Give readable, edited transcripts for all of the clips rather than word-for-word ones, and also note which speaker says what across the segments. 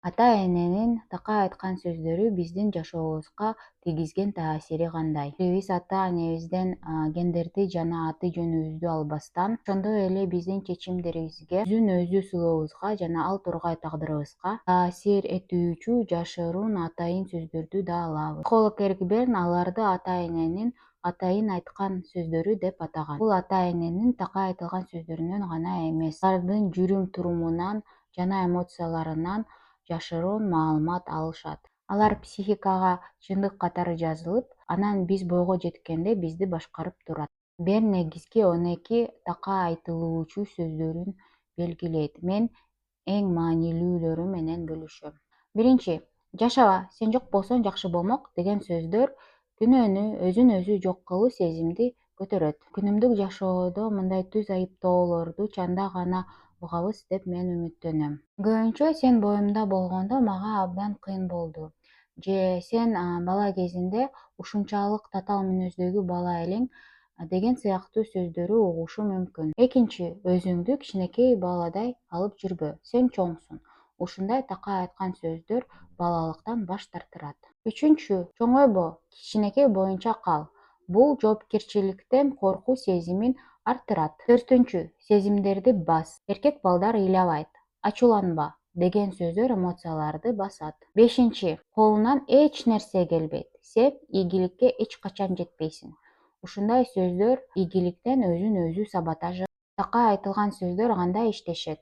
Speaker 1: Ата-эненин такай айткан сөздөрү биздин жашообузга тийгизген таасири кандай? Биз ата-энебизден гендерди жана аты жөнүбүздү албастан, ошондой эле биздин чечимдерибизге, өзүн-өзү сыйлообузга жана ал тургай тагдырыбызга таасир этүүчү жашыруун атайын сөздөрдү да алабыз. Психолог Эрик Берн аларды ата-эненин атайын айткан сөздөрү деп атаган. Бул ата-эненин такай айтылган сөздөрүнөн гана эмес, алардын жүрүм-турумунан жана эмоцияларынан жашыруун маалымат алышат. Алар психикага чындык катары жазылып, анан биз бойго жеткенде бизди башкарып турат. Берн негизги 12 такай айтылуучу сөздөрүн белгилейт. Мен эң маанилүүлөрү менен бөлүшөм. Биринчи, жашаба, сен жок болсоң жакшы болмок деген сөздөр күнөөнү, өзүн-өзү жок кылуу сезимди көтөрөт. Күнүмдүк жашоодо мындай түз айыптоолорду чанда гана угабыз деп мен үмүттөнөм. Көбүнчө сен боюмда болгондо мага абдан кыйын болду. Же сен бала кезинде ушунчалык татаал мүнөздөгү бала элең деген сыяктуу сөздөрү угушу мүмкүн. Экинчи, өзүңдү кичинекей баладай алып жүрбө, сен чоңсуң. Ушундай такай айткан сөздөр балалыктан баш тартырат. Үчүнчү, чоңойбо, кичинекей боюнча кал. Бул жоопкерчиликтен коркуу сезимин арттырат. Төртүнчү, сезимдерди бас. Эркек балдар ыйлабайт, ачууланба деген сөздөр эмоцияларды басат. Бешинчи, колунан эч нерсе келбейт. Сен ийгиликке эч качан жетпейсиң. Ушундай сөздөр ийгиликтен өзүн-өзү саботаж. Такай айтылган сөздөр кандай иштешет?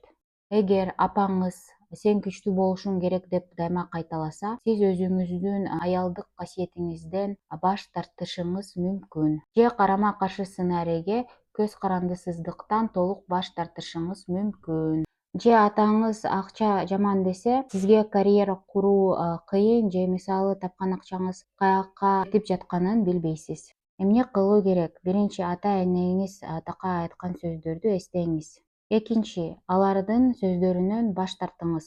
Speaker 1: Эгер апаңыз сен күчтүү болушуң керек деп дайыма кайталаса, сиз өзүңүздүн аялдык касиетиңизден баш тартышыңыз мүмкүн. Же карама-каршы сценарийге көз карандысыздыктан толук баш тартышыңыз мүмкүн. Же атаңыз акча жаман десе, сизге карьера куруу кыйын, же мисалы тапкан акчаңыз каяка кетип жатканын билбейсиз. Эмне кылуу керек? Биринчи, ата-энеңиз такай айткан сөздөрдү эстеңиз. Экинчи, алардын сөздөрүнөн баш тартыңыз.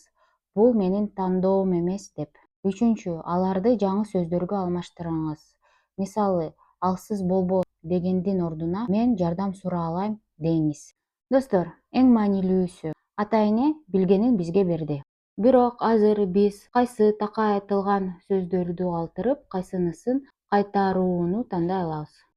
Speaker 1: Бул менин тандоом эмес деп. Үчүнчү, аларды жаңы сөздөргө алмаштырыңыз. Мисалы, алсыз болбо дегендин ордуна мен жардам сурай алайм деңиз. Достор, эң маанилүүсү, ата-эне билгенин бизге берди. Бирок азыр биз кайсы такай айтылган сөздөрдү калтырып, кайсынысын кайтарууну тандай алабыз.